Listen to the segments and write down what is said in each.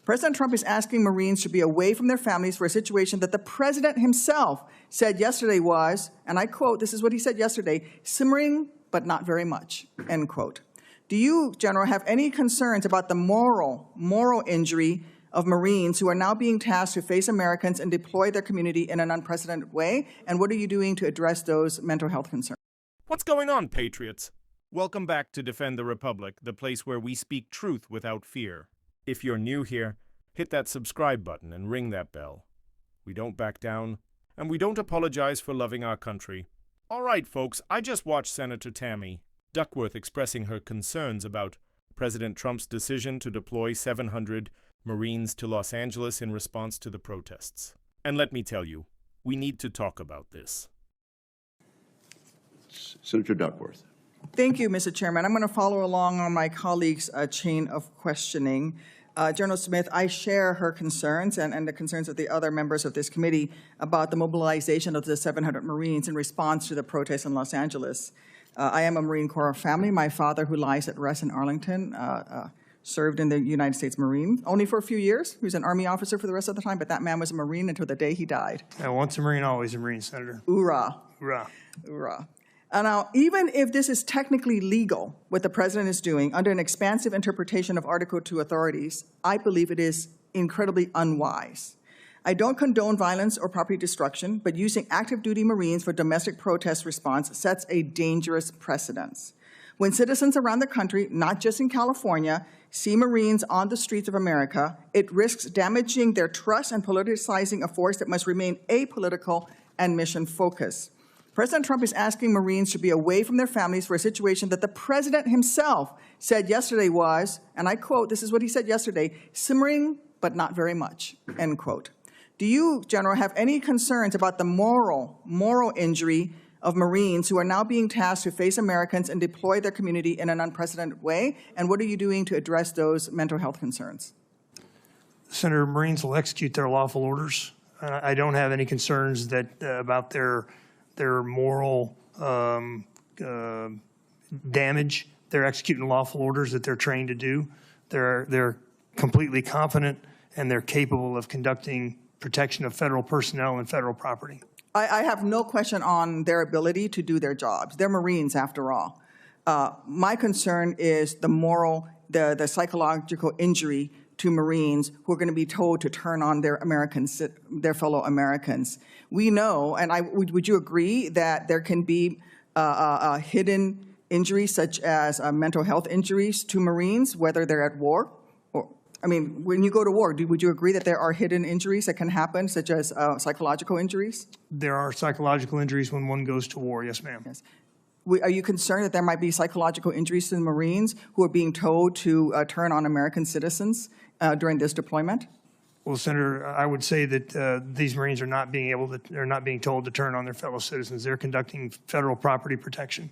President Trump is asking Marines to be away from their families for a situation that the president himself said yesterday was, and I quote, this is what he said yesterday, simmering but not very much, end quote. Do you, General, have any concerns about the moral injury of Marines who are now being tasked to face Americans and deploy their community in an unprecedented way? And what are you doing to address those mental health concerns? What's going on, patriots? Welcome back to Defend the Republic, the place where we speak truth without fear. If you're new here, hit that subscribe button and ring that bell. We don't back down, and we don't apologize for loving our country. All right, folks, I just watched Senator Tammy Duckworth expressing her concerns about President Trump's decision to deploy 700 Marines to Los Angeles in response to the protests. And let me tell you, we need to talk about this. Senator Duckworth. Thank you, Mr. Chairman. I'm going to follow along on my colleague's chain of questioning. General Smith, I share her concerns and the concerns of the other members of this committee about the mobilization of the 700 Marines in response to the protests in Los Angeles. I am a Marine Corps family. My father, who lies at rest in Arlington, served in the United States Marine, only for a few years. He was an Army officer for the rest of the time, but that man was a Marine until the day he died. Once a Marine, always a Marine, Senator. Hoorah. Hoorah. Hoorah. Now, even if this is technically legal, what the president is doing under an expansive interpretation of Article 2 authorities, I believe it is incredibly unwise. I don't condone violence or property destruction, but using active duty Marines for domestic protest response sets a dangerous precedence. When citizens around the country, not just in California, see Marines on the streets of America, it risks damaging their trust and politicizing a force that must remain apolitical and mission focused. President Trump is asking Marines to be away from their families for a situation that the president himself said yesterday was, and I quote, this is what he said yesterday, simmering but not very much, end quote. Do you, General, have any concerns about the moral injury of Marines who are now being tasked to face Americans and deploy their community in an unprecedented way? And what are you doing to address those mental health concerns? Senator, Marines will execute their lawful orders. I don't have any concerns that about their moral damage. They're executing lawful orders that they're trained to do. They're completely competent and they're capable of conducting protection of federal personnel and federal property. I have no question on their ability to do their jobs. They're Marines after all. My concern is the psychological injury to Marines who are going to be told to turn on their fellow Americans. We know, and would you agree that there can be hidden injuries such as mental health injuries to Marines, whether they're at war? I mean, when you go to war, would you agree that there are hidden injuries that can happen, such as psychological injuries? There are psychological injuries when one goes to war, yes, ma'am. Yes. Are you concerned that there might be psychological injuries to the Marines who are being told to turn on American citizens during this deployment? Well, Senator, I would say that these Marines are not being told to turn on their fellow citizens. They're conducting federal property protection.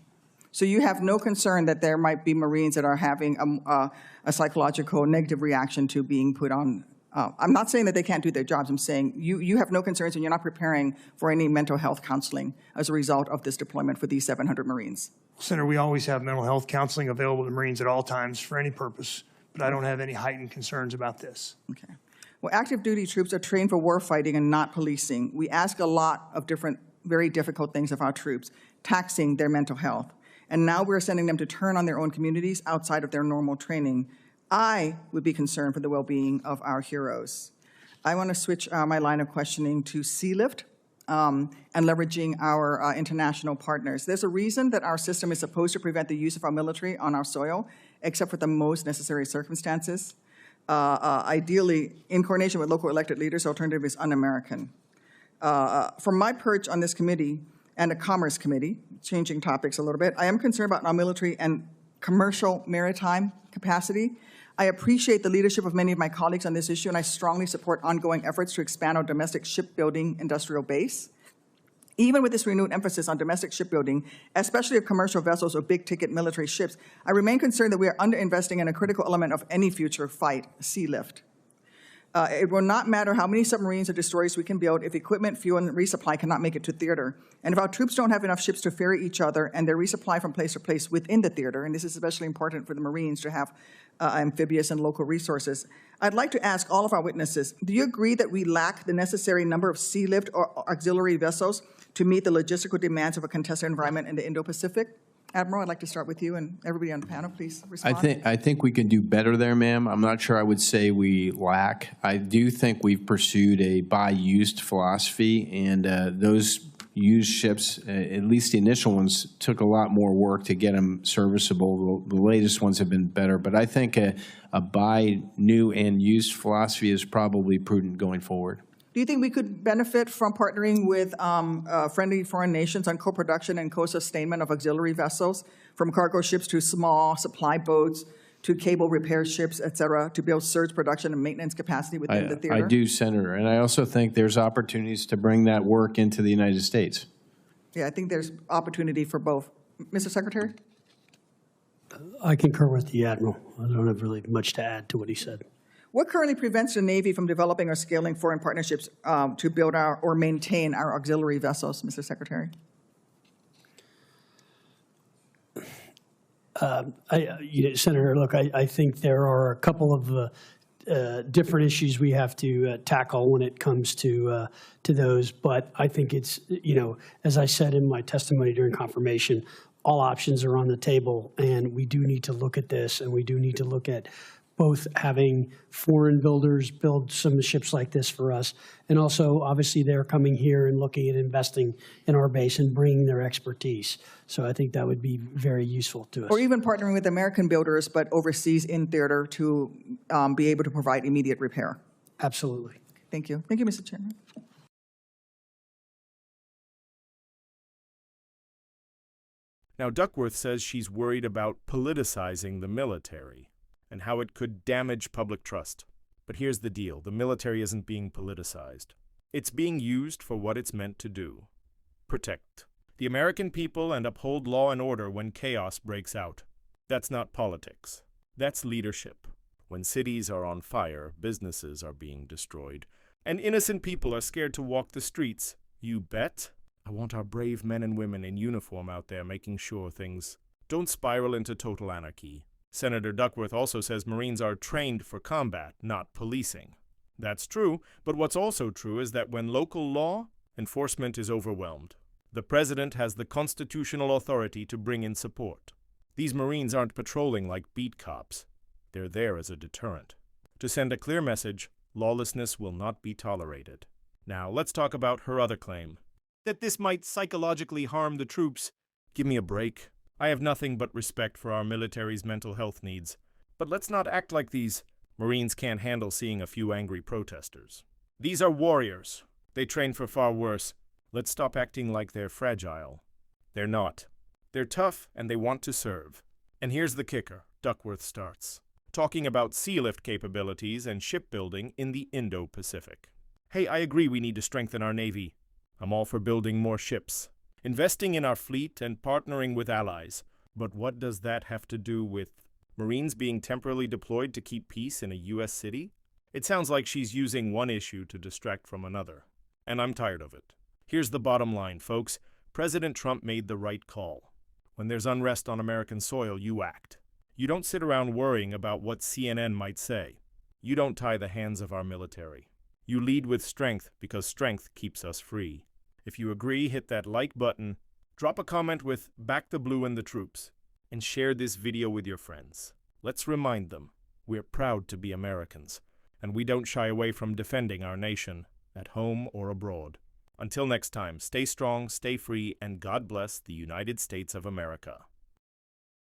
So you have no concern that there might be Marines that are having a psychological negative reaction to being put on. I'm not saying that they can't do their jobs. I'm saying you have no concerns and you're not preparing for any mental health counseling as a result of this deployment for these 700 Marines. Senator, we always have mental health counseling available to Marines at all times for any purpose, but I don't have any heightened concerns about this. Okay. Well, active duty troops are trained for war fighting and not policing. We ask a lot of different, very difficult things of our troops, taxing their mental health. And now we're sending them to turn on their own communities outside of their normal training. I would be concerned for the well-being of our heroes. I want to switch my line of questioning to sea lift and leveraging our international partners. There's a reason that our system is supposed to prevent the use of our military on our soil, except for the most necessary circumstances. Ideally, in coordination with local elected leaders, the alternative is un-American. From my perch on this committee and the Commerce Committee, changing topics a little bit, I am concerned about our military and commercial maritime capacity. I appreciate the leadership of many of my colleagues on this issue, and I strongly support ongoing efforts to expand our domestic shipbuilding industrial base. Even with this renewed emphasis on domestic shipbuilding, especially of commercial vessels or big-ticket military ships, I remain concerned that we are underinvesting in a critical element of any future fight, sea lift. It will not matter how many submarines or destroyers we can build if equipment, fuel, and resupply cannot make it to theater. And if our troops don't have enough ships to ferry each other and their resupply from place to place within the theater, and this is especially important for the Marines to have amphibious and local resources, I'd like to ask all of our witnesses, do you agree that we lack the necessary number of sea lift or auxiliary vessels to meet the logistical demands of a contested environment in the Indo-Pacific? Admiral, I'd like to start with you, and everybody on the panel, please respond. I think we can do better there, ma'am. I'm not sure I would say we lack. I do think we've pursued a buy-used philosophy, and those used ships, at least the initial ones, took a lot more work to get them serviceable. The latest ones have been better, but I think a buy new and used philosophy is probably prudent going forward. Do you think we could benefit from partnering with friendly foreign nations on co-production and co-sustainment of auxiliary vessels, from cargo ships to small supply boats to cable repair ships, et cetera, to build surge production and maintenance capacity within the theater? I do, Senator, and I also think there's opportunities to bring that work into the United States. Yeah, I think there's opportunity for both. Mr. Secretary? I concur with the Admiral. I don't have really much to add to what he said. What currently prevents the Navy from developing or scaling foreign partnerships to build or maintain our auxiliary vessels, Mr. Secretary? Senator, look, I think there are a couple of different issues we have to tackle when it comes to those. But I think it's, as I said in my testimony during confirmation, all options are on the table, and we do need to look at this, and we do need to look at both having foreign builders build some ships like this for us, and also, obviously, they're coming here and looking at investing in our base and bringing their expertise. So I think that would be very useful to us. Or even partnering with American builders, but overseas in theater to be able to provide immediate repair. Absolutely. Thank you. Thank you, Mr. Chairman. Now, Duckworth says she's worried about politicizing the military and how it could damage public trust. But here's the deal. The military isn't being politicized. It's being used for what it's meant to do. Protect the American people and uphold law and order when chaos breaks out. That's not politics. That's leadership. When cities are on fire, businesses are being destroyed, and innocent people are scared to walk the streets, you bet. I want our brave men and women in uniform out there making sure things don't spiral into total anarchy. Senator Duckworth also says Marines are trained for combat, not policing. That's true, but what's also true is that when local law enforcement is overwhelmed, the president has the constitutional authority to bring in support. These Marines aren't patrolling like beat cops. They're there as a deterrent. To send a clear message, lawlessness will not be tolerated. Now, let's talk about her other claim, that this might psychologically harm the troops. Give me a break. I have nothing but respect for our military's mental health needs. But let's not act like these Marines can't handle seeing a few angry protesters. These are warriors. They train for far worse. Let's stop acting like they're fragile. They're not. They're tough and they want to serve. And here's the kicker. Duckworth starts talking about sea lift capabilities and shipbuilding in the Indo-Pacific. Hey, I agree we need to strengthen our Navy. I'm all for building more ships, investing in our fleet and partnering with allies. But what does that have to do with Marines being temporarily deployed to keep peace in a U.S. city? It sounds like she's using one issue to distract from another. And I'm tired of it. Here's the bottom line, folks. President Trump made the right call. When there's unrest on American soil, you act. You don't sit around worrying about what CNN might say. You don't tie the hands of our military. You lead with strength because strength keeps us free. If you agree, hit that like button, drop a comment with "Back the Blue and the Troops," and share this video with your friends. Let's remind them we're proud to be Americans, and we don't shy away from defending our nation, at home or abroad. Until next time, stay strong, stay free, and God bless the United States of America.